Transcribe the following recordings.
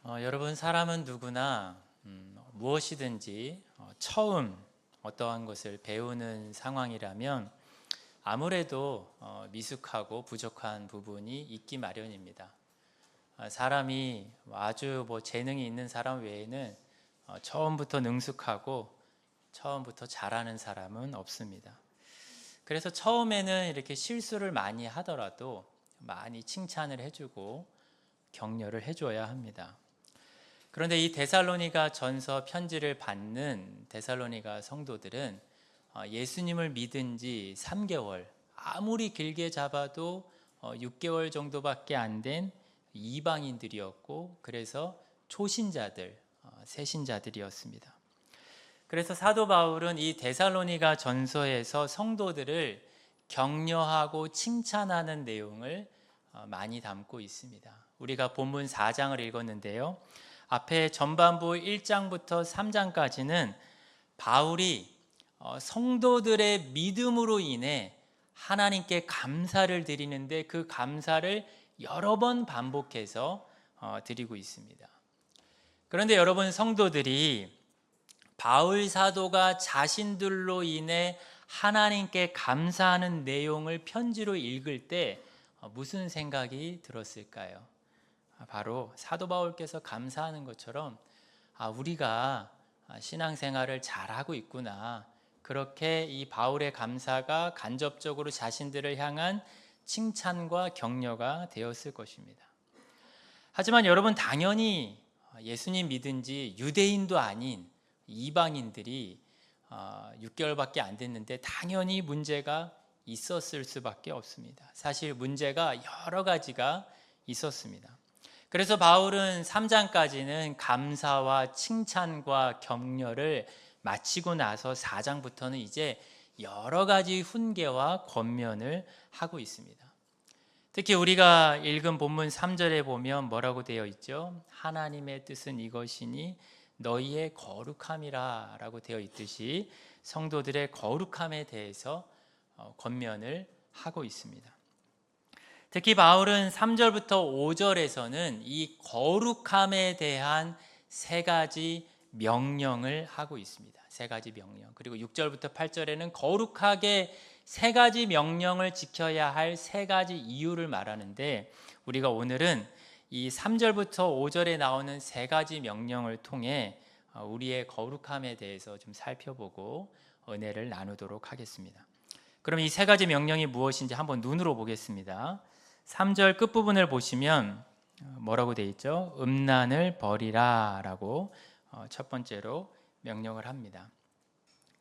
여러분, 사람은 누구나 무엇이든지 처음 어떠한 것을 배우는 상황이라면 아무래도 미숙하고 부족한 부분이 있기 마련입니다. 사람이 아주 재능이 있는 사람 외에는 처음부터 능숙하고 처음부터 잘하는 사람은 없습니다. 그래서 처음에는 이렇게 실수를 많이 하더라도 많이 칭찬을 해주고 격려를 해줘야 합니다. 그런데 이 데살로니가 전서 편지를 받는 데살로니가 성도들은 예수님을 믿은 지 3개월, 아무리 길게 잡아도 6개월 정도밖에 안 된 이방인들이었고, 그래서 초신자들, 새신자들이었습니다. 그래서 사도 바울은 이 데살로니가 전서에서 성도들을 격려하고 칭찬하는 내용을 많이 담고 있습니다. 우리가 본문 4장을 읽었는데요. 앞에 전반부 1장부터 3장까지는 바울이 성도들의 믿음으로 인해 하나님께 감사를 드리는데 그 감사를 여러 번 반복해서 드리고 있습니다. 그런데 여러분, 성도들이 바울 사도가 자신들로 인해 하나님께 감사하는 내용을 편지로 읽을 때 무슨 생각이 들었을까요? 바로 사도 바울께서 감사하는 것처럼 우리가 신앙생활을 잘하고 있구나, 그렇게 이 바울의 감사가 간접적으로 자신들을 향한 칭찬과 격려가 되었을 것입니다. 하지만 여러분, 당연히 예수님 믿은 지 유대인도 아닌 이방인들이 6개월밖에 안 됐는데 당연히 문제가 있었을 수밖에 없습니다. 사실 문제가 여러 가지가 있었습니다. 그래서 바울은 3장까지는 감사와 칭찬과 격려를 마치고 나서 4장부터는 이제 여러 가지 훈계와 권면을 하고 있습니다. 특히 우리가 읽은 본문 3절에 보면 뭐라고 되어 있죠? 하나님의 뜻은 이것이니 너희의 거룩함이라 라고 되어 있듯이 성도들의 거룩함에 대해서 권면을 하고 있습니다. 특히 바울은 3절부터 5절에서는 이 거룩함에 대한 세 가지 명령을 하고 있습니다. 세 가지 명령. 그리고 6절부터 8절에는 거룩하게 세 가지 명령을 지켜야 할 세 가지 이유를 말하는데, 우리가 오늘은 이 3절부터 5절에 나오는 세 가지 명령을 통해 우리의 거룩함에 대해서 좀 살펴보고 은혜를 나누도록 하겠습니다. 그럼 이 세 가지 명령이 무엇인지 한번 눈으로 보겠습니다. 3절 끝부분을 보시면 뭐라고 되어 있죠? 음란을 버리라 라고 첫 번째로 명령을 합니다.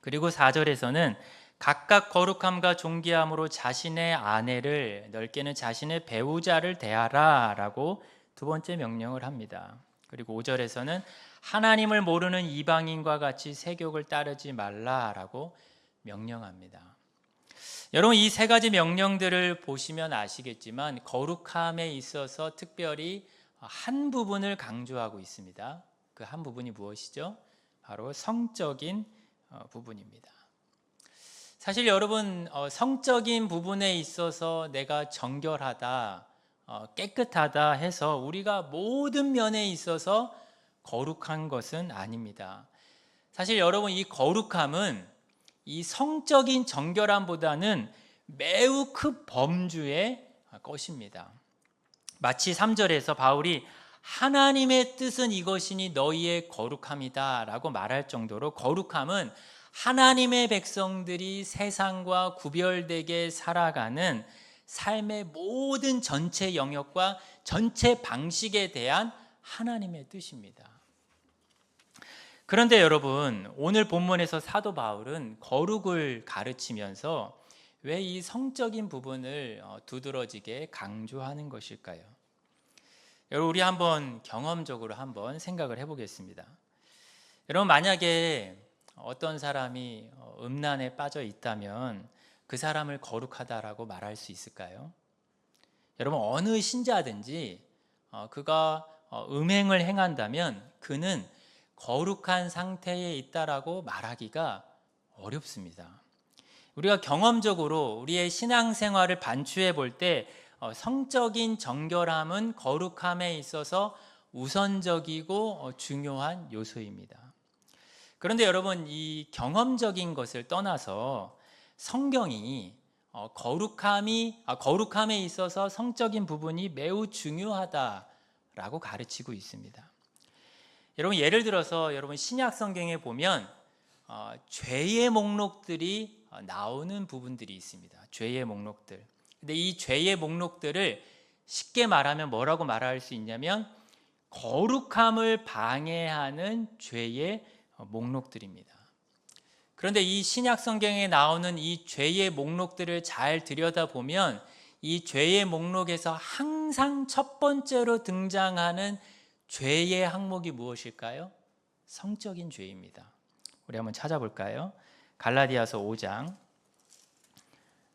그리고 4절에서는 각각 거룩함과 존귀함으로 자신의 아내를, 넓게는 자신의 배우자를 대하라 라고 두 번째 명령을 합니다. 그리고 5절에서는 하나님을 모르는 이방인과 같이 세욕을 따르지 말라라고 명령합니다. 여러분, 이 세 가지 명령들을 보시면 아시겠지만 거룩함에 있어서 특별히 한 부분을 강조하고 있습니다. 그 한 부분이 무엇이죠? 바로 성적인 부분입니다. 사실 여러분, 성적인 부분에 있어서 내가 정결하다, 깨끗하다 해서 우리가 모든 면에 있어서 거룩한 것은 아닙니다. 사실 여러분, 이 거룩함은 이 성적인 정결함보다는 매우 큰 범주의 것입니다. 마치 3절에서 바울이 하나님의 뜻은 이것이니 너희의 거룩함이다 라고 말할 정도로 거룩함은 하나님의 백성들이 세상과 구별되게 살아가는 삶의 모든 전체 영역과 전체 방식에 대한 하나님의 뜻입니다. 그런데 여러분, 오늘 본문에서 사도 바울은 거룩을 가르치면서 왜 이 성적인 부분을 두드러지게 강조하는 것일까요? 여러분, 우리 한번 경험적으로 한번 생각을 해보겠습니다. 여러분, 만약에 어떤 사람이 음란에 빠져 있다면 그 사람을 거룩하다라고 말할 수 있을까요? 여러분, 어느 신자든지 그가 음행을 행한다면 그는 거룩한 상태에 있다라고 말하기가 어렵습니다. 우리가 경험적으로 우리의 신앙생활을 반추해 볼 때 성적인 정결함은 거룩함에 있어서 우선적이고 중요한 요소입니다. 그런데 여러분, 이 경험적인 것을 떠나서 성경이 거룩함에 있어서 성적인 부분이 매우 중요하다라고 가르치고 있습니다. 여러분, 예를 들어서 여러분 신약 성경에 보면 죄의 목록들이 나오는 부분들이 있습니다. 죄의 목록들. 근데 이 죄의 목록들을 쉽게 말하면 뭐라고 말할 수 있냐면 거룩함을 방해하는 죄의 목록들입니다. 그런데 이 신약 성경에 나오는 이 죄의 목록들을 잘 들여다보면 이 죄의 목록에서 항상 첫 번째로 등장하는 죄의 항목이 무엇일까요? 성적인 죄입니다. 우리 한번 찾아볼까요? 갈라디아서 5장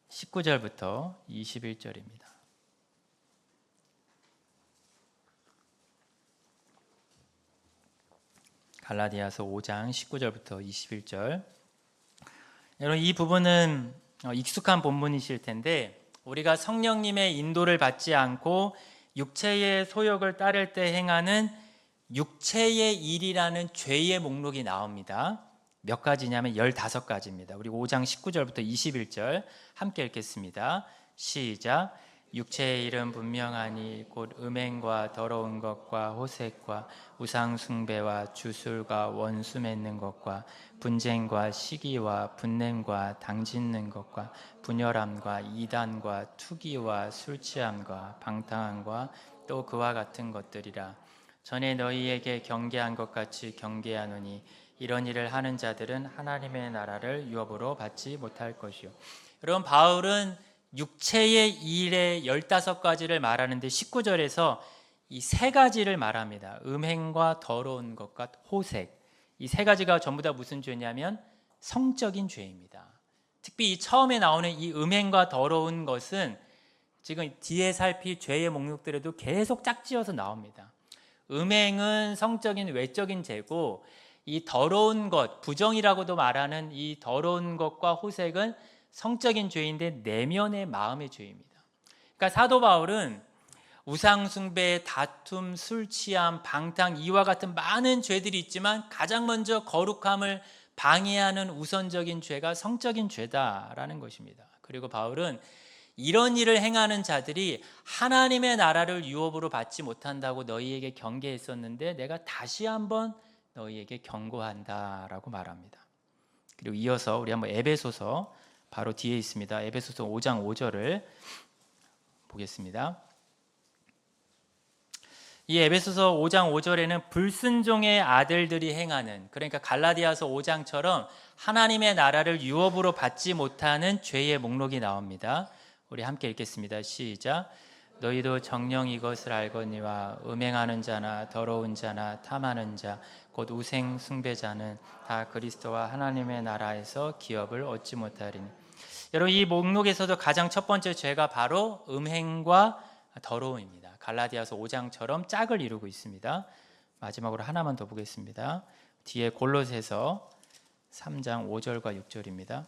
19절부터 21절입니다. 갈라디아서 5장 19절부터 21절. 여러분, 이 부분은 익숙한 본문이실 텐데 우리가 성령님의 인도를 받지 않고 육체의 소욕을 따를 때 행하는 육체의 일이라는 죄의 목록이 나옵니다. 몇 가지냐면 15가지입니다. 우리 5장 19절부터 21절 함께 읽겠습니다. 시작. 육체의 일은 분명하니 곧 음행과 더러운 것과 호색과 우상 숭배와 주술과 원수 맺는 것과 분쟁과 시기와 분냄과 당짓는 것과 분열함과 이단과 투기와 술취함과 방탕함과 또 그와 같은 것들이라. 전에 너희에게 경계한 것 같이 경계하노니 이런 일을 하는 자들은 하나님의 나라를 유업으로 받지 못할 것이요. 여러분, 바울은 육체의 일의 15가지를 말하는데 19절에서 이 3가지를 말합니다. 음행과 더러운 것과 호색. 이 3가지가 전부 다 무슨 죄냐면 성적인 죄입니다. 특히 이 처음에 나오는 이 음행과 더러운 것은 지금 뒤에 살필 죄의 목록들에도 계속 짝지어서 나옵니다. 음행은 성적인 외적인 죄고 이 더러운 것, 부정이라고도 말하는 이 더러운 것과 호색은 성적인 죄인데 내면의 마음의 죄입니다. 그러니까 사도 바울은 우상숭배, 다툼, 술취함, 방탕 이와 같은 많은 죄들이 있지만 가장 먼저 거룩함을 방해하는 우선적인 죄가 성적인 죄다라는 것입니다. 그리고 바울은 이런 일을 행하는 자들이 하나님의 나라를 유업으로 받지 못한다고 너희에게 경계했었는데 내가 다시 한번 너희에게 경고한다라고 말합니다. 그리고 이어서 우리 한번 에베소서 바로 뒤에 있습니다. 에베소서 5장 5절을 보겠습니다. 이 에베소서 5장 5절에는 불순종의 아들들이 행하는, 그러니까 갈라디아서 5장처럼 하나님의 나라를 유업으로 받지 못하는 죄의 목록이 나옵니다. 우리 함께 읽겠습니다. 시작. 너희도 정녕 이것을 알거니와 음행하는 자나 더러운 자나 탐하는 자 곧 우상 숭배자는 다 그리스도와 하나님의 나라에서 기업을 얻지 못하리니. 여러분, 이 목록에서도 가장 첫 번째 죄가 바로 음행과 더러움입니다. 갈라디아서 5장처럼 짝을 이루고 있습니다. 마지막으로 하나만 더 보겠습니다. 뒤에 골로새서 3장 5절과 6절입니다.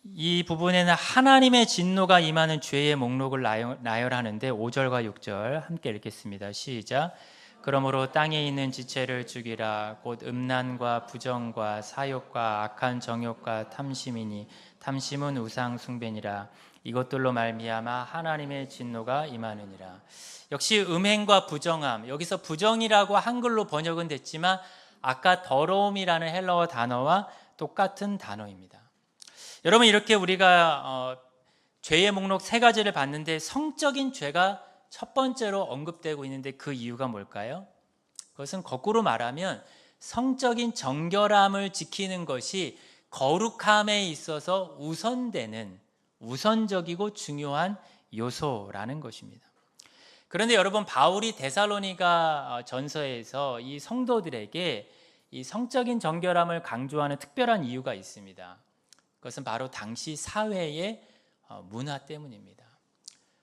이 부분에는 하나님의 진노가 임하는 죄의 목록을 나열하는데 5절과 6절 함께 읽겠습니다. 시작. 그러므로 땅에 있는 지체를 죽이라. 곧 음란과 부정과 사욕과 악한 정욕과 탐심이니 탐심은 우상 숭배니라. 이것들로 말미암아 하나님의 진노가 임하느니라. 역시 음행과 부정함, 여기서 부정이라고 한글로 번역은 됐지만 아까 더러움이라는 헬라어 단어와 똑같은 단어입니다. 여러분, 이렇게 우리가 죄의 목록 3가지를 봤는데 성적인 죄가 첫 번째로 언급되고 있는데 그 이유가 뭘까요? 그것은 거꾸로 말하면 성적인 정결함을 지키는 것이 거룩함에 있어서 우선적이고 중요한 요소라는 것입니다. 그런데 여러분, 바울이 데살로니가 전서에서 이 성도들에게 이 성적인 정결함을 강조하는 특별한 이유가 있습니다. 그것은 바로 당시 사회의 문화 때문입니다.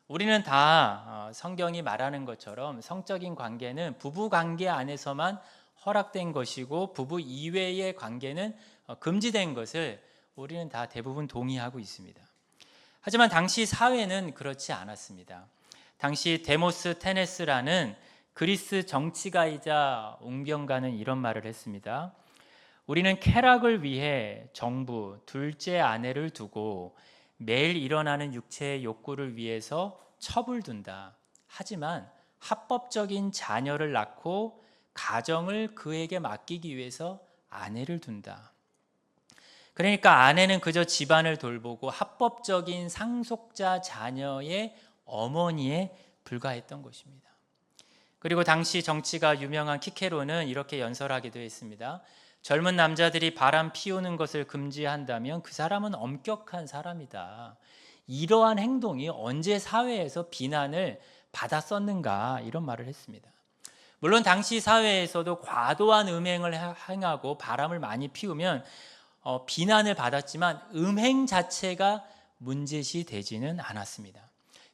우리는 다 성경이 말하는 것처럼 성적인 관계는 부부 관계 안에서만 허락된 것이고 부부 이외의 관계는 금지된 것을 우리는 다 대부분 동의하고 있습니다. 하지만 당시 사회는 그렇지 않았습니다. 당시 데모스테네스라는 그리스 정치가이자 웅변가는 이런 말을 했습니다. 우리는 쾌락을 위해 정부, 둘째 아내를 두고 매일 일어나는 육체의 욕구를 위해서 첩을 둔다. 하지만 합법적인 자녀를 낳고 가정을 그에게 맡기기 위해서 아내를 둔다. 그러니까 아내는 그저 집안을 돌보고 합법적인 상속자 자녀의 어머니에 불과했던 것입니다. 그리고 당시 정치가 유명한 키케로는 이렇게 연설하기도 했습니다. 젊은 남자들이 바람 피우는 것을 금지한다면 그 사람은 엄격한 사람이다. 이러한 행동이 언제 사회에서 비난을 받았었는가, 이런 말을 했습니다. 물론 당시 사회에서도 과도한 음행을 행하고 바람을 많이 피우면 비난을 받았지만 음행 자체가 문제시 되지는 않았습니다.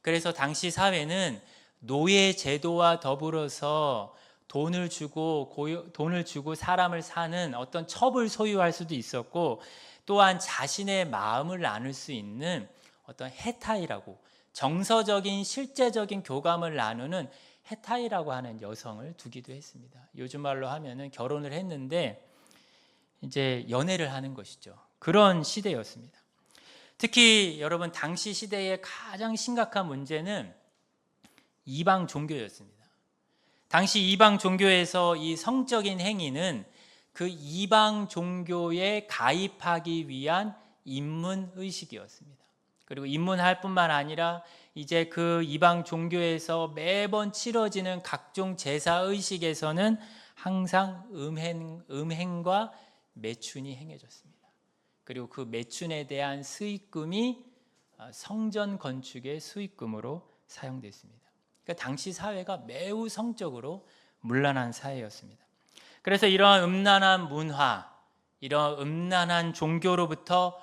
그래서 당시 사회는 노예 제도와 더불어서 돈을 주고 사람을 사는 어떤 첩을 소유할 수도 있었고, 또한 자신의 마음을 나눌 수 있는 어떤 헤타이라고, 정서적인 실제적인 교감을 나누는 헤타이라고 하는 여성을 두기도 했습니다. 요즘 말로 하면은 결혼을 했는데 이제 연애를 하는 것이죠. 그런 시대였습니다. 특히 여러분, 당시 시대의 가장 심각한 문제는 이방 종교였습니다. 당시 이방 종교에서 이 성적인 행위는 그 이방 종교에 가입하기 위한 입문 의식이었습니다. 그리고 입문할 뿐만 아니라 이제 그 이방 종교에서 매번 치러지는 각종 제사 의식에서는 항상 음행과 매춘이 행해졌습니다. 그리고 그 매춘에 대한 수익금이 성전 건축의 수익금으로 사용됐습니다. 그러니까 당시 사회가 매우 성적으로 문란한 사회였습니다. 그래서 이러한 음란한 문화, 이러한 음란한 종교로부터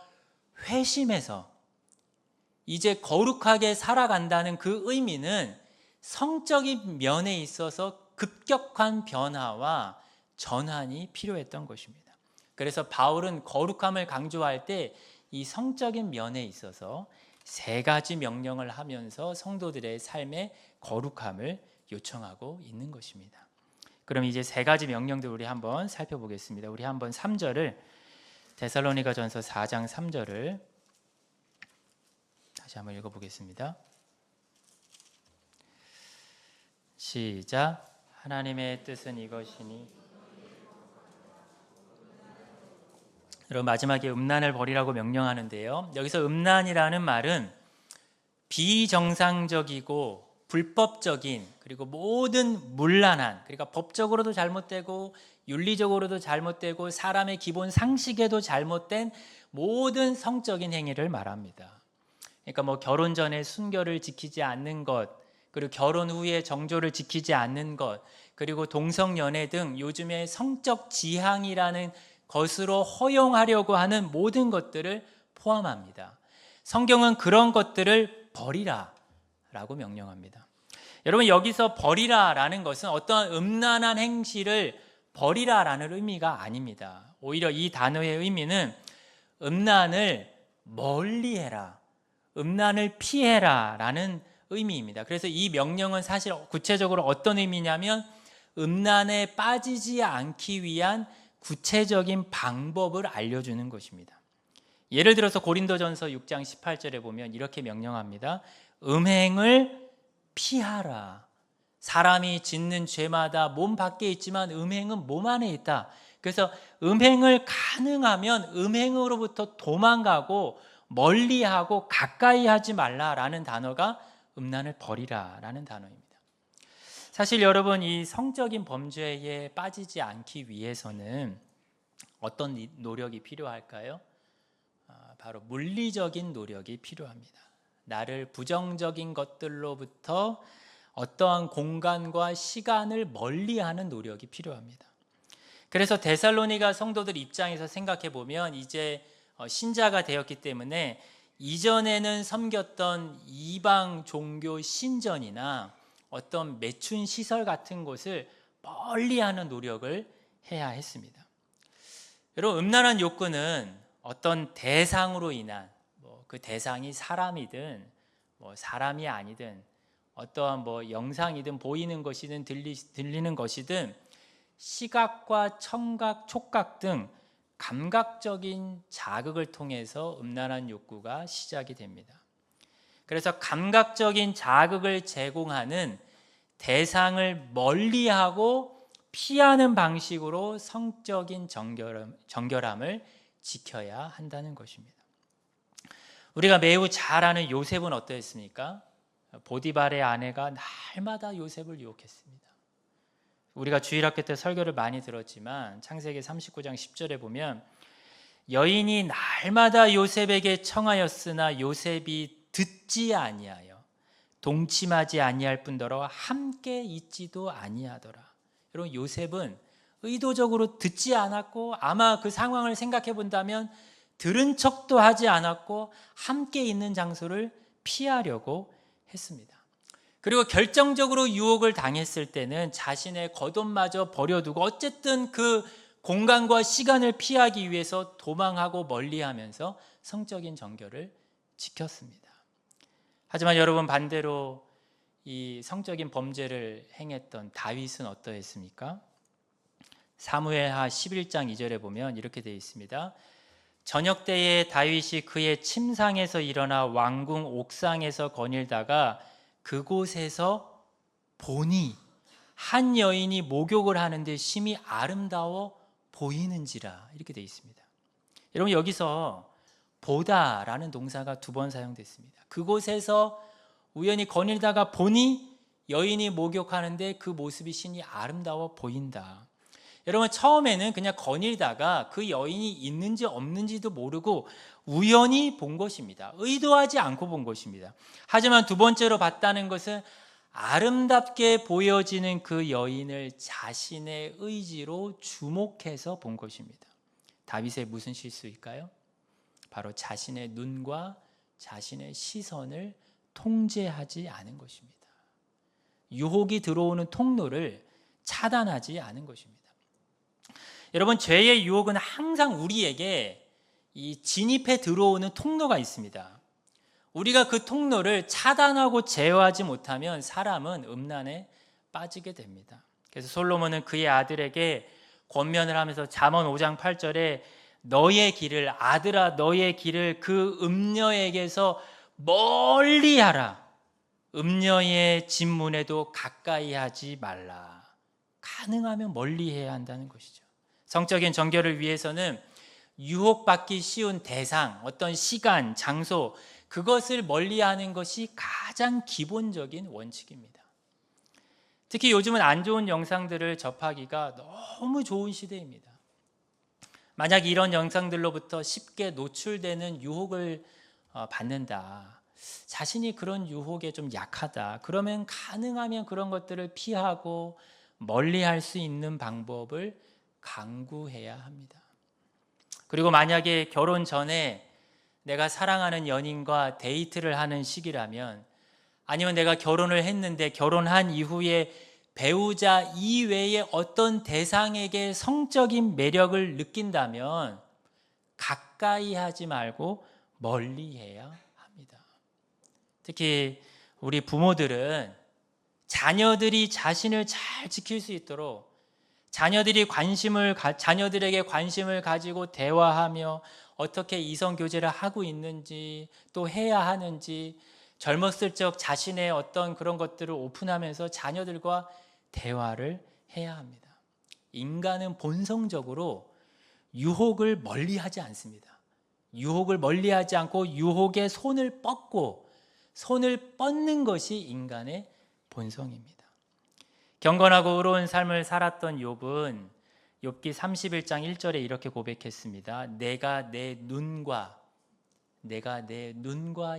회심해서 이제 거룩하게 살아간다는 그 의미는 성적인 면에 있어서 급격한 변화와 전환이 필요했던 것입니다. 그래서 바울은 거룩함을 강조할 때 이 성적인 면에 있어서 세 가지 명령을 하면서 성도들의 삶에 거룩함을 요청하고 있는 것입니다. 그럼 이제 세 가지 명령들 우리 한번 살펴보겠습니다. 우리 한번 3절을, 데살로니가전서 4장 3절을 다시 한번 읽어보겠습니다. 시작. 하나님의 뜻은 이것이니. 여러분, 마지막에 음란을 버리라고 명령하는데요, 여기서 음란이라는 말은 비정상적이고 불법적인, 그리고 모든 문란한, 그러니까 법적으로도 잘못되고 윤리적으로도 잘못되고 사람의 기본 상식에도 잘못된 모든 성적인 행위를 말합니다. 그러니까 뭐 결혼 전에 순결을 지키지 않는 것, 그리고 결혼 후에 정조를 지키지 않는 것, 그리고 동성연애 등 요즘의 성적 지향이라는 것으로 허용하려고 하는 모든 것들을 포함합니다. 성경은 그런 것들을 버리라 라고 명령합니다. 여러분, 여기서 버리라라는 것은 어떤 음란한 행실을 버리라라는 의미가 아닙니다. 오히려 이 단어의 의미는 음란을 멀리해라, 음란을 피해라 라는 의미입니다. 그래서 이 명령은 사실 구체적으로 어떤 의미냐면 음란에 빠지지 않기 위한 구체적인 방법을 알려주는 것입니다. 예를 들어서 고린도전서 6장 18절에 보면 이렇게 명령합니다. 음행을 피하라. 사람이 짓는 죄마다 몸 밖에 있지만 음행은 몸 안에 있다. 그래서 음행을 가능하면 음행으로부터 도망가고 멀리하고 가까이 하지 말라라는 단어가 음란을 버리라라는 단어입니다. 사실 여러분, 이 성적인 범죄에 빠지지 않기 위해서는 어떤 노력이 필요할까요? 바로 물리적인 노력이 필요합니다. 나를 부정적인 것들로부터 어떠한 공간과 시간을 멀리하는 노력이 필요합니다. 그래서 데살로니가 성도들 입장에서 생각해 보면 이제 신자가 되었기 때문에 이전에는 섬겼던 이방 종교 신전이나 어떤 매춘 시설 같은 곳을 멀리하는 노력을 해야 했습니다. 여러분, 음란한 욕구는 어떤 대상으로 인한 그 대상이 사람이든 사람이 아니든 어떠한 영상이든 보이는 것이든 들리는 것이든 시각과 청각, 촉각 등 감각적인 자극을 통해서 음란한 욕구가 시작이 됩니다. 그래서 감각적인 자극을 제공하는 대상을 멀리하고 피하는 방식으로 성적인 정결함을 지켜야 한다는 것입니다. 우리가 매우 잘 아는 요셉은 어떠했습니까? 보디발의 아내가 날마다 요셉을 유혹했습니다. 우리가 주일학교 때 설교를 많이 들었지만 창세기 39장 10절에 보면 여인이 날마다 요셉에게 청하였으나 요셉이 듣지 아니하여 동침하지 아니할 뿐더러 함께 있지도 아니하더라. 여러분, 요셉은 의도적으로 듣지 않았고 아마 그 상황을 생각해 본다면 들은 척도 하지 않았고 함께 있는 장소를 피하려고 했습니다. 그리고 결정적으로 유혹을 당했을 때는 자신의 겉옷마저 버려두고 어쨌든 그 공간과 시간을 피하기 위해서 도망하고 멀리하면서 성적인 정결을 지켰습니다. 하지만 여러분, 반대로 이 성적인 범죄를 행했던 다윗은 어떠했습니까? 사무엘하 11장 2절에 보면 이렇게 되어 있습니다. 저녁 때에 다윗이 그의 침상에서 일어나 왕궁 옥상에서 거닐다가 그곳에서 보니 한 여인이 목욕을 하는데 심히 아름다워 보이는지라, 이렇게 되어 있습니다. 여러분, 여기서 보다라는 동사가 2번 사용됐습니다. 그곳에서 우연히 거닐다가 보니 여인이 목욕하는데 그 모습이 심히 아름다워 보인다. 여러분, 처음에는 그냥 거닐다가 그 여인이 있는지 없는지도 모르고 우연히 본 것입니다. 의도하지 않고 본 것입니다. 하지만 2번째로 봤다는 것은 아름답게 보여지는 그 여인을 자신의 의지로 주목해서 본 것입니다. 다윗의 무슨 실수일까요? 바로 자신의 눈과 자신의 시선을 통제하지 않은 것입니다. 유혹이 들어오는 통로를 차단하지 않은 것입니다. 여러분, 죄의 유혹은 항상 우리에게 이 진입해 들어오는 통로가 있습니다. 우리가 그 통로를 차단하고 제어하지 못하면 사람은 음란에 빠지게 됩니다. 그래서 솔로몬은 그의 아들에게 권면을 하면서 잠언 5장 8절에 너의 길을, 아들아 너의 길을 그 음녀에게서 멀리 하라. 음녀의 집문에도 가까이 하지 말라. 가능하면 멀리 해야 한다는 것이죠. 성적인 정결을 위해서는 유혹받기 쉬운 대상, 어떤 시간, 장소, 그것을 멀리하는 것이 가장 기본적인 원칙입니다. 특히 요즘은 안 좋은 영상들을 접하기가 너무 좋은 시대입니다. 만약 이런 영상들로부터 쉽게 노출되는 유혹을 받는다, 자신이 그런 유혹에 좀 약하다, 그러면 가능하면 그런 것들을 피하고 멀리할 수 있는 방법을 강구해야 합니다. 그리고 만약에 결혼 전에 내가 사랑하는 연인과 데이트를 하는 시기라면, 아니면 내가 결혼을 했는데 결혼한 이후에 배우자 이외의 어떤 대상에게 성적인 매력을 느낀다면 가까이 하지 말고 멀리 해야 합니다. 특히 우리 부모들은 자녀들이 자신을 잘 지킬 수 있도록 자녀들에게 관심을 가지고 대화하며 어떻게 이성 교제를 하고 있는지, 또 해야 하는지 젊었을 적 자신의 어떤 그런 것들을 오픈하면서 자녀들과 대화를 해야 합니다. 인간은 본성적으로 유혹을 멀리하지 않습니다. 유혹을 멀리하지 않고 유혹에 손을 뻗는 것이 인간의 본성입니다. 경건하고 의로운 삶을 살았던 욥은 욥기 31장 1절에 이렇게 고백했습니다. 내가 내 눈과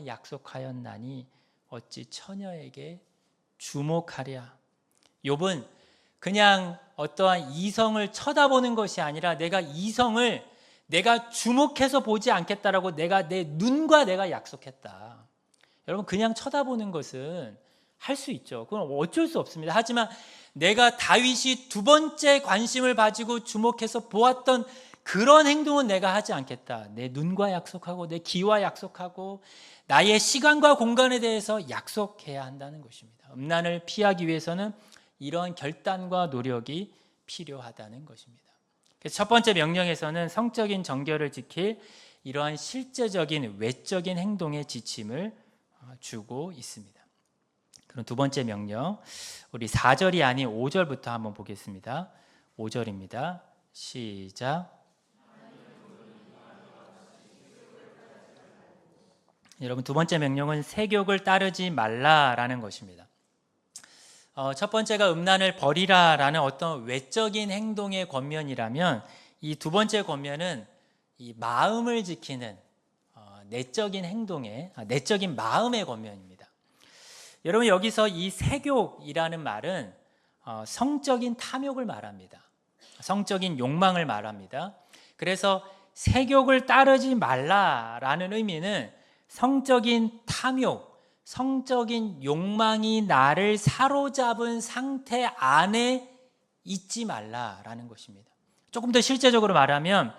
약속하였나니 어찌 처녀에게 주목하랴. 욥은 그냥 어떠한 이성을 쳐다보는 것이 아니라 내가 이성을 주목해서 보지 않겠다라고 내가 내 눈과 내가 약속했다. 여러분, 그냥 쳐다보는 것은 할 수 있죠. 그건 어쩔 수 없습니다. 하지만 내가 다윗이 2번째 관심을 가지고 주목해서 보았던 그런 행동은 내가 하지 않겠다. 내 눈과 약속하고 내 귀와 약속하고 나의 시간과 공간에 대해서 약속해야 한다는 것입니다. 음란을 피하기 위해서는 이러한 결단과 노력이 필요하다는 것입니다. 그래서 첫 번째 명령에서는 성적인 정결을 지킬 이러한 실제적인 외적인 행동의 지침을 주고 있습니다. 그럼 두 번째 명령, 우리 4절이 아닌 5절부터 한번 보겠습니다. 5절입니다. 시작. 여러분, 두 번째 명령은 세욕을 따르지 말라라는 것입니다. 첫 번째가 음란을 버리라라는 어떤 외적인 행동의 권면이라면, 이 두 번째 권면은 이 마음을 지키는 내적인 행동의 내적인 마음의 권면입니다. 여러분, 여기서 이 세욕이라는 말은 성적인 탐욕을 말합니다. 성적인 욕망을 말합니다. 그래서 세욕을 따르지 말라라는 의미는 성적인 탐욕, 성적인 욕망이 나를 사로잡은 상태 안에 있지 말라라는 것입니다. 조금 더 실제적으로 말하면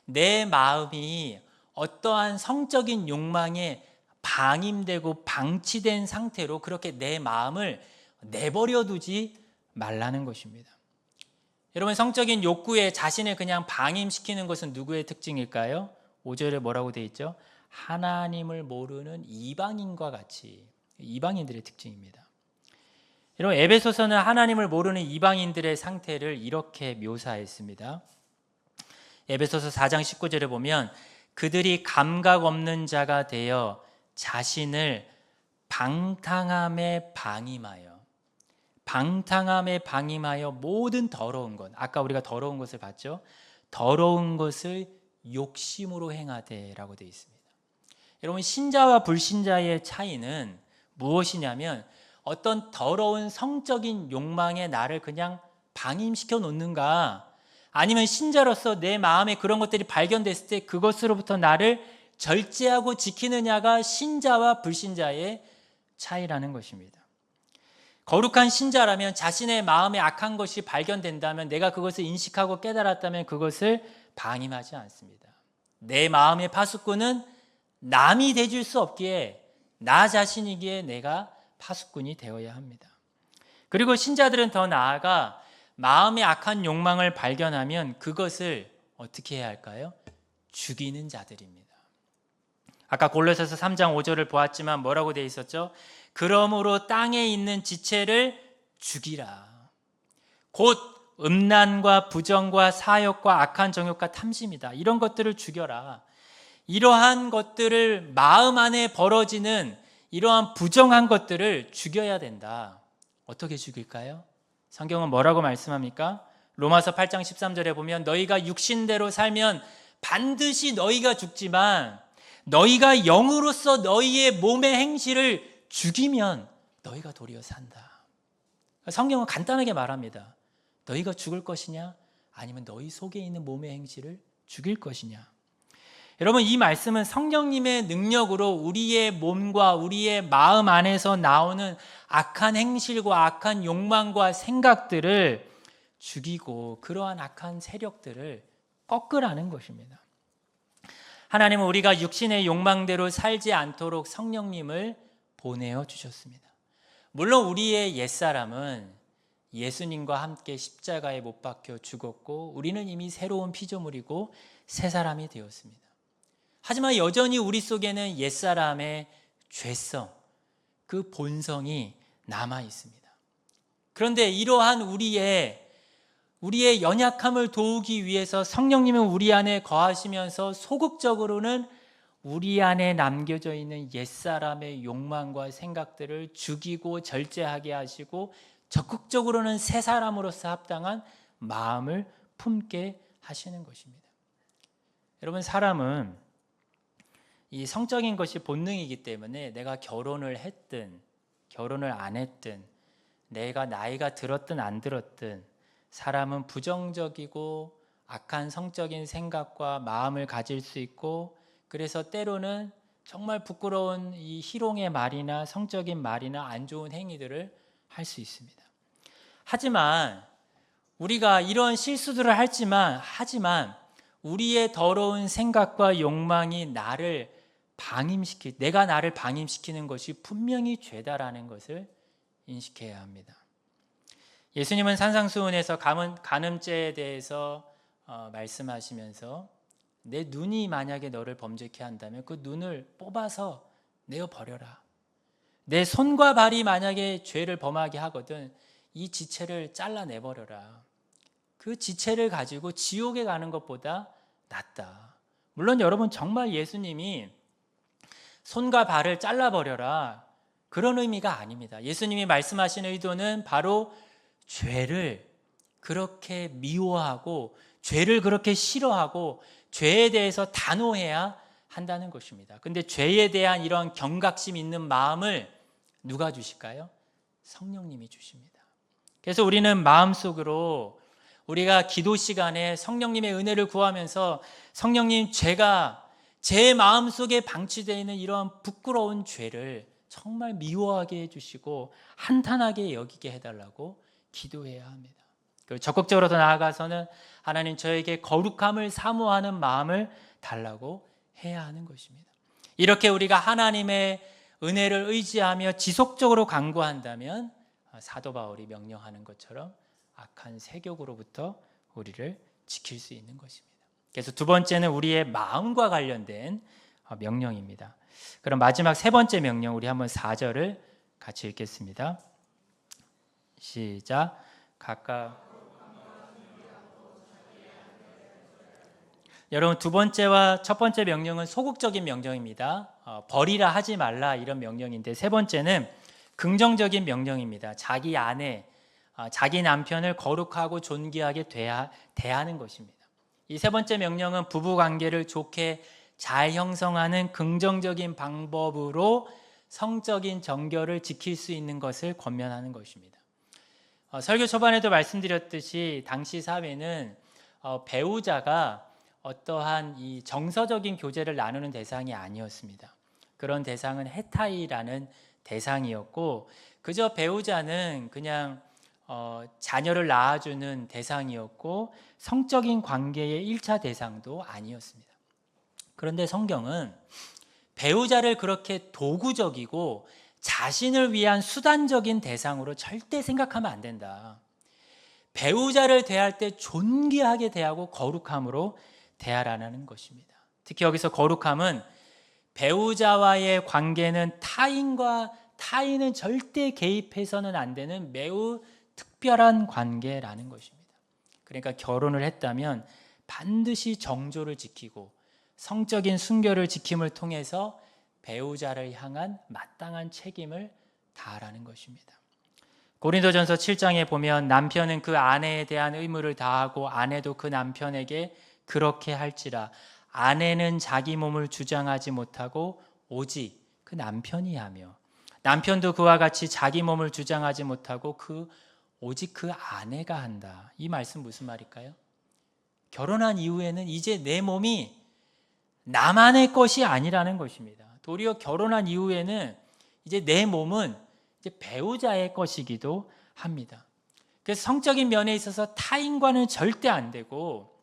내 마음이 어떠한 성적인 욕망에 방임되고 방치된 상태로 그렇게 내 마음을 내버려 두지 말라는 것입니다. 여러분, 성적인 욕구에 자신을 그냥 방임시키는 것은 누구의 특징일까요? 5절에 뭐라고 되어 있죠? 하나님을 모르는 이방인과 같이, 이방인들의 특징입니다. 여러분, 에베소서는 하나님을 모르는 이방인들의 상태를 이렇게 묘사했습니다. 에베소서 4장 19절에 보면 그들이 감각 없는 자가 되어 자신을 방탕함에 방임하여 모든 더러운 것, 아까 우리가 더러운 것을 봤죠? 더러운 것을 욕심으로 행하되라고 되어 있습니다. 여러분, 신자와 불신자의 차이는 무엇이냐면 어떤 더러운 성적인 욕망에 나를 그냥 방임시켜 놓는가, 아니면 신자로서 내 마음에 그런 것들이 발견됐을 때 그것으로부터 나를 절제하고 지키느냐가 신자와 불신자의 차이라는 것입니다. 거룩한 신자라면 자신의 마음에 악한 것이 발견된다면, 내가 그것을 인식하고 깨달았다면 그것을 방임하지 않습니다. 내 마음의 파수꾼은 남이 돼줄 수 없기에 나 자신이기에 내가 파수꾼이 되어야 합니다. 그리고 신자들은 더 나아가 마음의 악한 욕망을 발견하면 그것을 어떻게 해야 할까요? 죽이는 자들입니다. 아까 골로새서 3장 5절을 보았지만 뭐라고 되어 있었죠? 그러므로 땅에 있는 지체를 죽이라. 곧 음란과 부정과 사욕과 악한 정욕과 탐심이다. 이런 것들을 죽여라. 이러한 것들을, 마음 안에 벌어지는 이러한 부정한 것들을 죽여야 된다. 어떻게 죽일까요? 성경은 뭐라고 말씀합니까? 로마서 8장 13절에 보면 너희가 육신대로 살면 반드시 너희가 죽지만 너희가 영으로서 너희의 몸의 행실을 죽이면 너희가 도리어 산다. 성경은 간단하게 말합니다. 너희가 죽을 것이냐, 아니면 너희 속에 있는 몸의 행실을 죽일 것이냐. 여러분, 이 말씀은 성령님의 능력으로 우리의 몸과 우리의 마음 안에서 나오는 악한 행실과 악한 욕망과 생각들을 죽이고 그러한 악한 세력들을 꺾으라는 것입니다. 하나님은 우리가 육신의 욕망대로 살지 않도록 성령님을 보내어 주셨습니다. 물론 우리의 옛사람은 예수님과 함께 십자가에 못 박혀 죽었고 우리는 이미 새로운 피조물이고 새 사람이 되었습니다. 하지만 여전히 우리 속에는 옛사람의 죄성, 그 본성이 남아 있습니다. 그런데 이러한 우리의 연약함을 도우기 위해서 성령님은 우리 안에 거하시면서 소극적으로는 우리 안에 남겨져 있는 옛사람의 욕망과 생각들을 죽이고 절제하게 하시고 적극적으로는 새 사람으로서 합당한 마음을 품게 하시는 것입니다. 여러분, 사람은 이 성적인 것이 본능이기 때문에 내가 결혼을 했든 결혼을 안 했든 내가 나이가 들었든 안 들었든 사람은 부정적이고 악한 성적인 생각과 마음을 가질 수 있고, 그래서 때로는 정말 부끄러운 이 희롱의 말이나 성적인 말이나 안 좋은 행위들을 할 수 있습니다. 하지만 우리가 이런 실수들을 하지만 우리의 더러운 생각과 욕망이 내가 나를 방임시키는 것이 분명히 죄다라는 것을 인식해야 합니다. 예수님은 산상수훈에서 간음죄에 대해서 말씀하시면서 내 눈이 만약에 너를 범죄케 한다면 그 눈을 뽑아서 내어 버려라. 내 손과 발이 만약에 죄를 범하게 하거든 이 지체를 잘라내버려라. 그 지체를 가지고 지옥에 가는 것보다 낫다. 물론 여러분 정말 예수님이 손과 발을 잘라버려라 그런 의미가 아닙니다. 예수님이 말씀하신 의도는 바로 죄를 그렇게 미워하고 죄를 그렇게 싫어하고 죄에 대해서 단호해야 한다는 것입니다. 근데 죄에 대한 이런 경각심 있는 마음을 누가 주실까요? 성령님이 주십니다. 그래서 우리는 마음속으로 우리가 기도 시간에 성령님의 은혜를 구하면서 성령님 제가 제 마음속에 방치되어 있는 이런 부끄러운 죄를 정말 미워하게 해주시고 한탄하게 여기게 해달라고 기도해야 합니다. 그리고 적극적으로 더 나아가서는 하나님 저에게 거룩함을 사모하는 마음을 달라고 해야 하는 것입니다. 이렇게 우리가 하나님의 은혜를 의지하며 지속적으로 간구한다면 사도 바울이 명령하는 것처럼 악한 세욕으로부터 우리를 지킬 수 있는 것입니다. 그래서 두 번째는 우리의 마음과 관련된 명령입니다. 그럼 마지막 세 번째 명령 우리 한번 4절을 같이 읽겠습니다. 시작. 여러분 두 번째와 첫 번째 명령은 소극적인 명령입니다. 버리라 하지 말라 이런 명령인데 세 번째는 긍정적인 명령입니다. 자기 아내, 자기 남편을 거룩하고 존귀하게 대하는 것입니다. 이 세 번째 명령은 부부관계를 좋게 잘 형성하는 긍정적인 방법으로 성적인 정결을 지킬 수 있는 것을 권면하는 것입니다. 설교 초반에도 말씀드렸듯이 당시 사회는 배우자가 어떠한 이 정서적인 교제를 나누는 대상이 아니었습니다. 그런 대상은 해타이라는 대상이었고 그저 배우자는 그냥 자녀를 낳아주는 대상이었고 성적인 관계의 1차 대상도 아니었습니다. 그런데 성경은 배우자를 그렇게 도구적이고 자신을 위한 수단적인 대상으로 절대 생각하면 안 된다. 배우자를 대할 때 존귀하게 대하고 거룩함으로 대하라는 것입니다. 특히 여기서 거룩함은 배우자와의 관계는 타인은 절대 개입해서는 안 되는 매우 특별한 관계라는 것입니다. 그러니까 결혼을 했다면 반드시 정조를 지키고 성적인 순결을 지킴을 통해서 배우자를 향한 마땅한 책임을 다하라는 것입니다. 고린도전서 7장에 보면 남편은 그 아내에 대한 의무를 다하고 아내도 그 남편에게 그렇게 할지라 아내는 자기 몸을 주장하지 못하고 오직 그 남편이 하며 남편도 그와 같이 자기 몸을 주장하지 못하고 오직 그 아내가 한다. 이 말씀 무슨 말일까요? 결혼한 이후에는 이제 내 몸이 나만의 것이 아니라는 것입니다. 도리어 결혼한 이후에는 이제 내 몸은 이제 배우자의 것이기도 합니다. 그래서 성적인 면에 있어서 타인과는 절대 안 되고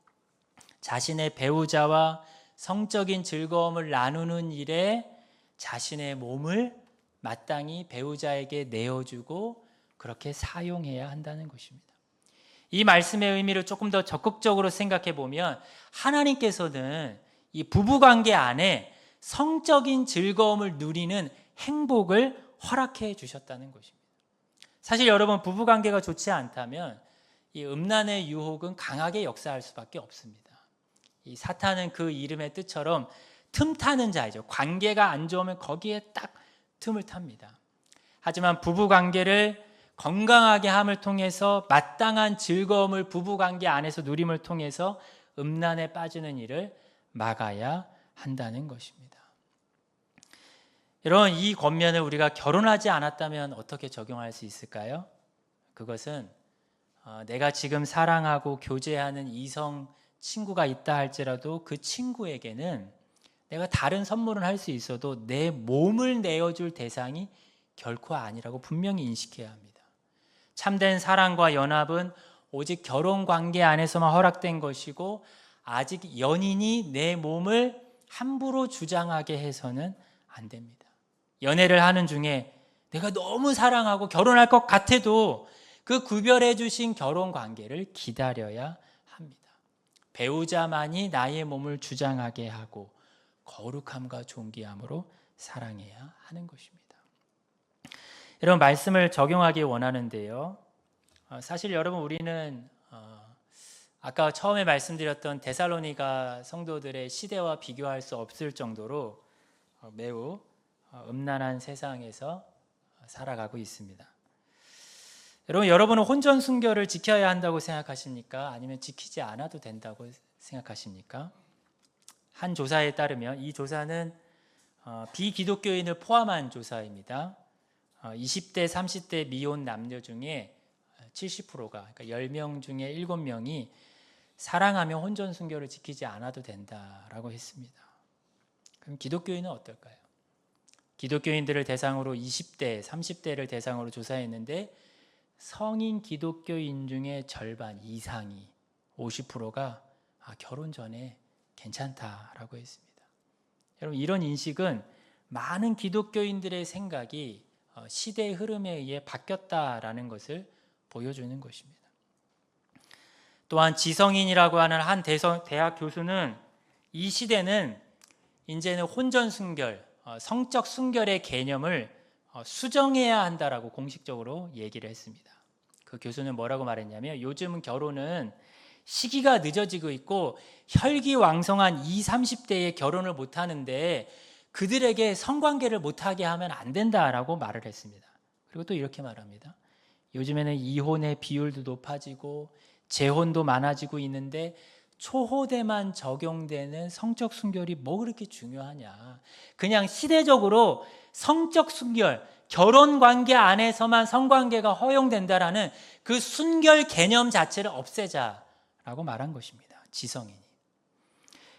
자신의 배우자와 성적인 즐거움을 나누는 일에 자신의 몸을 마땅히 배우자에게 내어주고 그렇게 사용해야 한다는 것입니다. 이 말씀의 의미를 조금 더 적극적으로 생각해 보면 하나님께서는 이 부부관계 안에 성적인 즐거움을 누리는 행복을 허락해 주셨다는 것입니다. 사실 여러분 부부관계가 좋지 않다면 이 음란의 유혹은 강하게 역사할 수밖에 없습니다. 이 사탄은 그 이름의 뜻처럼 틈타는 자이죠. 관계가 안 좋으면 거기에 딱 틈을 탑니다. 하지만 부부관계를 건강하게 함을 통해서 마땅한 즐거움을 부부관계 안에서 누림을 통해서 음란에 빠지는 일을 막아야 한다는 것입니다. 여러분 이 권면을 우리가 결혼하지 않았다면 어떻게 적용할 수 있을까요? 그것은 내가 지금 사랑하고 교제하는 이성 친구가 있다 할지라도 그 친구에게는 내가 다른 선물은 할 수 있어도 내 몸을 내어줄 대상이 결코 아니라고 분명히 인식해야 합니다. 참된 사랑과 연합은 오직 결혼 관계 안에서만 허락된 것이고 아직 연인이 내 몸을 함부로 주장하게 해서는 안 됩니다. 연애를 하는 중에 내가 너무 사랑하고 결혼할 것 같아도 그 구별해 주신 결혼 관계를 기다려야 합니다. 배우자만이 나의 몸을 주장하게 하고 거룩함과 존귀함으로 사랑해야 하는 것입니다. 이런 말씀을 적용하기 원하는데요. 사실 여러분 우리는 아까 처음에 말씀드렸던 데살로니가 성도들의 시대와 비교할 수 없을 정도로 매우 음란한 세상에서 살아가고 있습니다. 여러분은 혼전 순결을 지켜야 한다고 생각하십니까? 아니면 지키지 않아도 된다고 생각하십니까? 한 조사에 따르면 이 조사는 비기독교인을 포함한 조사입니다. 20대, 30대 미혼 남녀 중에 70%가, 그러니까 10명 중에 7명이 사랑하며 혼전 순결을 지키지 않아도 된다라고 했습니다. 그럼 기독교인은 어떨까요? 기독교인들을 대상으로 20대, 30대를 대상으로 조사했는데 성인 기독교인 중에 절반 이상이 50%가 결혼 전에 괜찮다라고 했습니다. 여러분 이런 인식은 많은 기독교인들의 생각이 시대의 흐름에 의해 바뀌었다라는 것을 보여주는 것입니다. 또한 지성인이라고 하는 한 대학 교수는 이 시대는 이제는 혼전 순결, 성적 순결의 개념을 수정해야 한다라고 공식적으로 얘기를 했습니다. 그 교수는 뭐라고 말했냐면 요즘은 결혼은 시기가 늦어지고 있고 혈기왕성한 20, 30대에 결혼을 못하는데 그들에게 성관계를 못하게 하면 안 된다라고 말을 했습니다. 그리고 또 이렇게 말합니다. 요즘에는 이혼의 비율도 높아지고 재혼도 많아지고 있는데 초호대만 적용되는 성적 순결이 뭐 그렇게 중요하냐. 그냥 시대적으로 성적 순결, 결혼 관계 안에서만 성관계가 허용된다라는 그 순결 개념 자체를 없애자라고 말한 것입니다. 지성인이.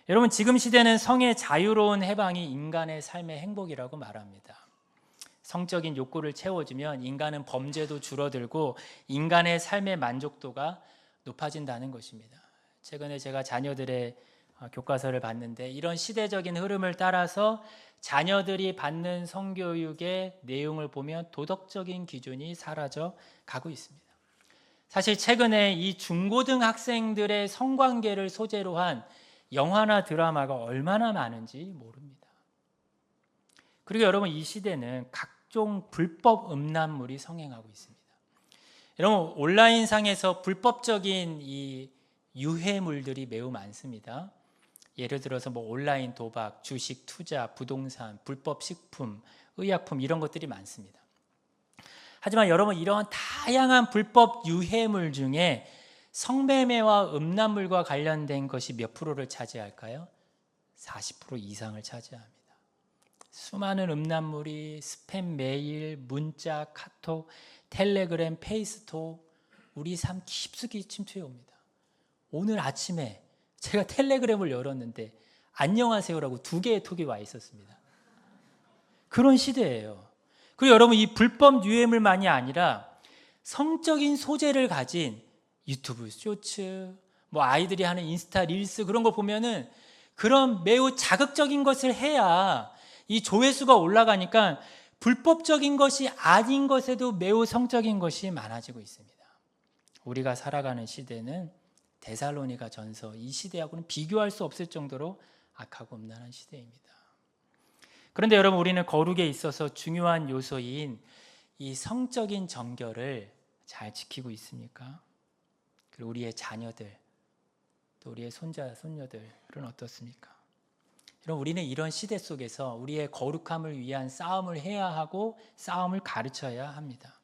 여러분 지금 시대는 성의 자유로운 해방이 인간의 삶의 행복이라고 말합니다. 성적인 욕구를 채워주면 인간은 범죄도 줄어들고 인간의 삶의 만족도가 높아진다는 것입니다. 최근에 제가 자녀들의 교과서를 봤는데 이런 시대적인 흐름을 따라서 자녀들이 받는 성교육의 내용을 보면 도덕적인 기준이 사라져 가고 있습니다. 사실 최근에 이 중고등학생들의 성관계를 소재로 한 영화나 드라마가 얼마나 많은지 모릅니다. 그리고 여러분 이 시대는 각종 불법 음란물이 성행하고 있습니다. 여러분 온라인상에서 불법적인 이 유해물들이 매우 많습니다. 예를 들어서 온라인 도박, 주식, 투자, 부동산, 불법 식품, 의약품 이런 것들이 많습니다. 하지만 여러분 이러한 다양한 불법 유해물 중에 성매매와 음란물과 관련된 것이 몇 프로를 차지할까요? 40% 이상을 차지합니다. 수많은 음란물이 스팸 메일, 문자, 카톡, 텔레그램, 페이스톡 우리 삶 깊숙이 침투해 옵니다. 오늘 아침에 제가 텔레그램을 열었는데 안녕하세요라고 2개의 톡이 와 있었습니다. 그런 시대예요. 그리고 여러분 이 불법 유해물만이 아니라 성적인 소재를 가진 유튜브 쇼츠, 아이들이 하는 인스타 릴스 그런 거 보면은 그런 매우 자극적인 것을 해야 이 조회수가 올라가니까 불법적인 것이 아닌 것에도 매우 성적인 것이 많아지고 있습니다. 우리가 살아가는 시대는 데살로니가 전서 이 시대하고는 비교할 수 없을 정도로 악하고 음란한 시대입니다. 그런데 여러분 우리는 거룩에 있어서 중요한 요소인 이 성적인 정결을 잘 지키고 있습니까? 그리고 우리의 자녀들 또 우리의 손자 손녀들은 어떻습니까? 여러분 우리는 이런 시대 속에서 우리의 거룩함을 위한 싸움을 해야 하고 싸움을 가르쳐야 합니다.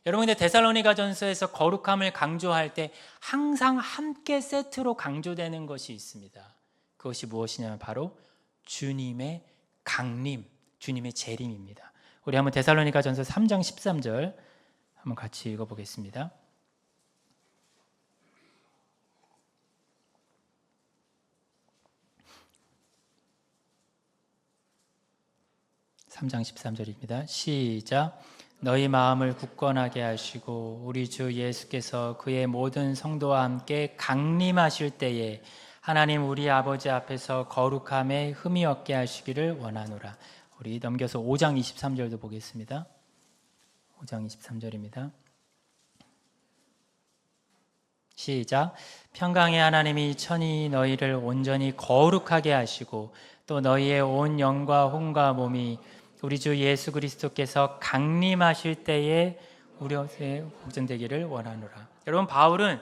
여러분 근데 데살로니가전서에서 거룩함을 강조할 때 항상 함께 세트로 강조되는 것이 있습니다. 그것이 무엇이냐면 바로 주님의 강림, 주님의 재림입니다. 우리 한번 데살로니가전서 3장 13절 한번 같이 읽어보겠습니다. (3장 13절입니다) 시작. 너희 마음을 굳건하게 하시고 우리 주 예수께서 그의 모든 성도와 함께 강림하실 때에 하나님 우리 아버지 앞에서 거룩함에 흠이 없게 하시기를 원하노라. 우리 넘겨서 5장 23절도 보겠습니다. 5장 23절입니다. 시작. 평강의 하나님이 천히 너희를 온전히 거룩하게 하시고 또 너희의 온 영과 혼과 몸이 우리 주 예수 그리스도께서 강림하실 때에 우리 옷에 복전되기를 원하노라. 여러분, 바울은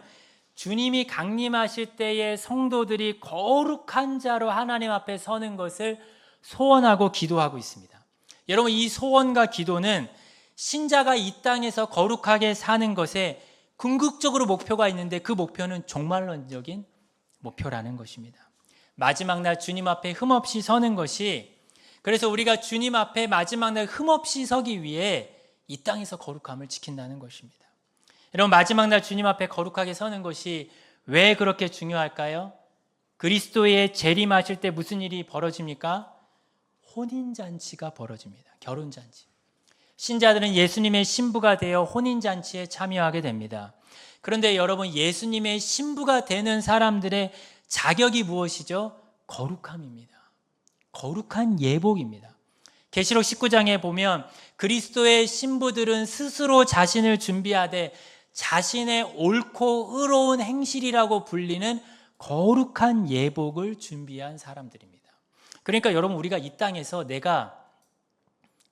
주님이 강림하실 때에 성도들이 거룩한 자로 하나님 앞에 서는 것을 소원하고 기도하고 있습니다. 여러분, 이 소원과 기도는 신자가 이 땅에서 거룩하게 사는 것에 궁극적으로 목표가 있는데 그 목표는 종말론적인 목표라는 것입니다. 마지막 날 주님 앞에 흠없이 서는 것이, 그래서 우리가 주님 앞에 마지막 날 흠없이 서기 위해 이 땅에서 거룩함을 지킨다는 것입니다. 여러분, 마지막 날 주님 앞에 거룩하게 서는 것이 왜 그렇게 중요할까요? 그리스도의 재림하실 때 무슨 일이 벌어집니까? 혼인잔치가 벌어집니다. 결혼잔치. 신자들은 예수님의 신부가 되어 혼인잔치에 참여하게 됩니다. 그런데 여러분, 예수님의 신부가 되는 사람들의 자격이 무엇이죠? 거룩함입니다. 거룩한 예복입니다. 계시록 19장에 보면 그리스도의 신부들은 스스로 자신을 준비하되 자신의 옳고 의로운 행실이라고 불리는 거룩한 예복을 준비한 사람들입니다. 그러니까 여러분, 우리가 이 땅에서 내가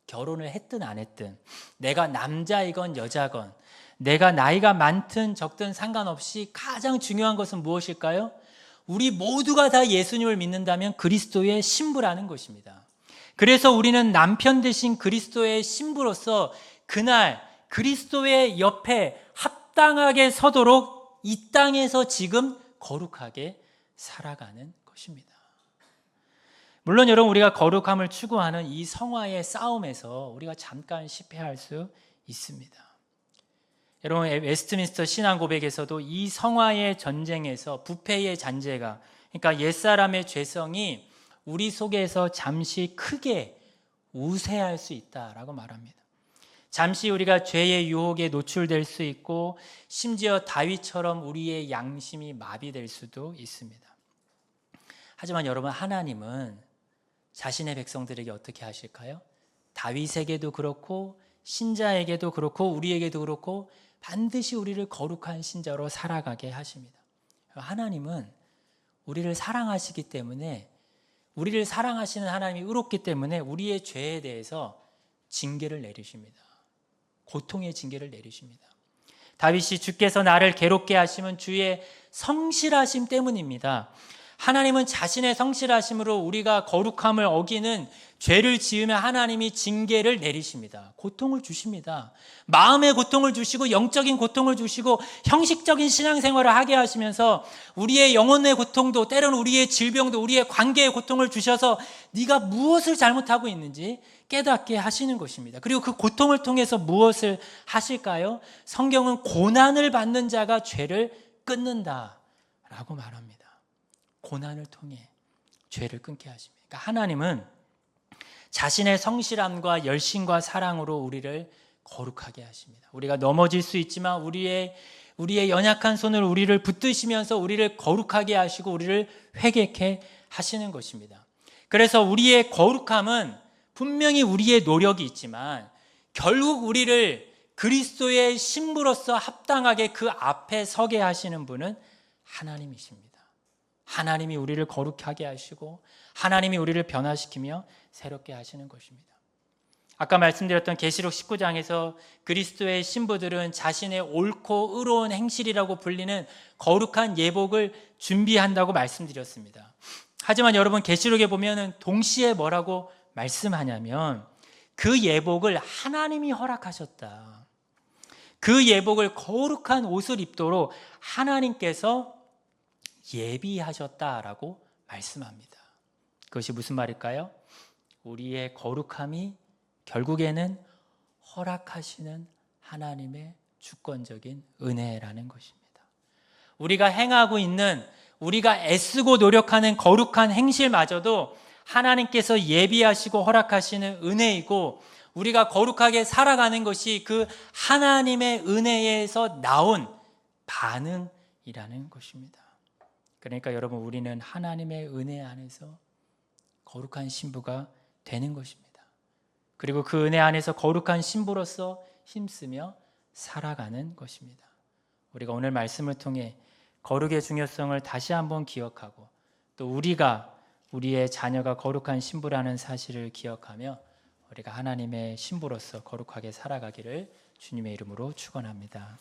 결혼을 했든 안 했든, 내가 남자이건 여자건, 내가 나이가 많든 적든 상관없이 가장 중요한 것은 무엇일까요? 우리 모두가 다 예수님을 믿는다면 그리스도의 신부라는 것입니다. 그래서 우리는 남편 되신 그리스도의 신부로서 그날 그리스도의 옆에 합당하게 서도록 이 땅에서 지금 거룩하게 살아가는 것입니다. 물론 여러분, 우리가 거룩함을 추구하는 이 성화의 싸움에서 우리가 잠깐 실패할 수 있습니다. 여러분, 웨스트민스터 신앙 고백에서도 이 성화의 전쟁에서 부패의 잔재가, 그러니까 옛사람의 죄성이 우리 속에서 잠시 크게 우세할 수 있다라고 말합니다. 잠시 우리가 죄의 유혹에 노출될 수 있고 심지어 다윗처럼 우리의 양심이 마비될 수도 있습니다. 하지만 여러분, 하나님은 자신의 백성들에게 어떻게 하실까요? 다윗에게도 그렇고 신자에게도 그렇고 우리에게도 그렇고 반드시 우리를 거룩한 신자로 살아가게 하십니다. 하나님은 우리를 사랑하시기 때문에, 우리를 사랑하시는 하나님이 의롭기 때문에 우리의 죄에 대해서 징계를 내리십니다. 고통의 징계를 내리십니다. 다윗이 주께서 나를 괴롭게 하심은 주의 성실하심 때문입니다. 하나님은 자신의 성실하심으로 우리가 거룩함을 어기는 죄를 지으면 하나님이 징계를 내리십니다. 고통을 주십니다. 마음의 고통을 주시고 영적인 고통을 주시고 형식적인 신앙생활을 하게 하시면서 우리의 영혼의 고통도, 때로는 우리의 질병도, 우리의 관계의 고통을 주셔서 네가 무엇을 잘못하고 있는지 깨닫게 하시는 것입니다. 그리고 그 고통을 통해서 무엇을 하실까요? 성경은 고난을 받는 자가 죄를 끊는다라고 말합니다. 고난을 통해 죄를 끊게 하십니다. 그러니까 하나님은 자신의 성실함과 열심과 사랑으로 우리를 거룩하게 하십니다. 우리가 넘어질 수 있지만 우리의 연약한 손을 우리를 붙드시면서 우리를 거룩하게 하시고 우리를 회개케 하시는 것입니다. 그래서 우리의 거룩함은 분명히 우리의 노력이 있지만 결국 우리를 그리스도의 신부로서 합당하게 그 앞에 서게 하시는 분은 하나님이십니다. 하나님이 우리를 거룩하게 하시고 하나님이 우리를 변화시키며 새롭게 하시는 것입니다. 아까 말씀드렸던 계시록 19장에서 그리스도의 신부들은 자신의 옳고 의로운 행실이라고 불리는 거룩한 예복을 준비한다고 말씀드렸습니다. 하지만 여러분, 계시록에 보면은 동시에 뭐라고 말씀하냐면 그 예복을 하나님이 허락하셨다. 그 예복을 거룩한 옷을 입도록 하나님께서 예비하셨다라고 말씀합니다. 그것이 무슨 말일까요? 우리의 거룩함이 결국에는 허락하시는 하나님의 주권적인 은혜라는 것입니다. 우리가 행하고 있는, 우리가 애쓰고 노력하는 거룩한 행실마저도 하나님께서 예비하시고 허락하시는 은혜이고, 우리가 거룩하게 살아가는 것이 그 하나님의 은혜에서 나온 반응이라는 것입니다. 그러니까 여러분, 우리는 하나님의 은혜 안에서 거룩한 신부가 되는 것입니다. 그리고 그 은혜 안에서 거룩한 신부로서 힘쓰며 살아가는 것입니다. 우리가 오늘 말씀을 통해 거룩의 중요성을 다시 한번 기억하고, 또 우리의 자녀가 거룩한 신부라는 사실을 기억하며 우리가 하나님의 신부로서 거룩하게 살아가기를 주님의 이름으로 축원합니다.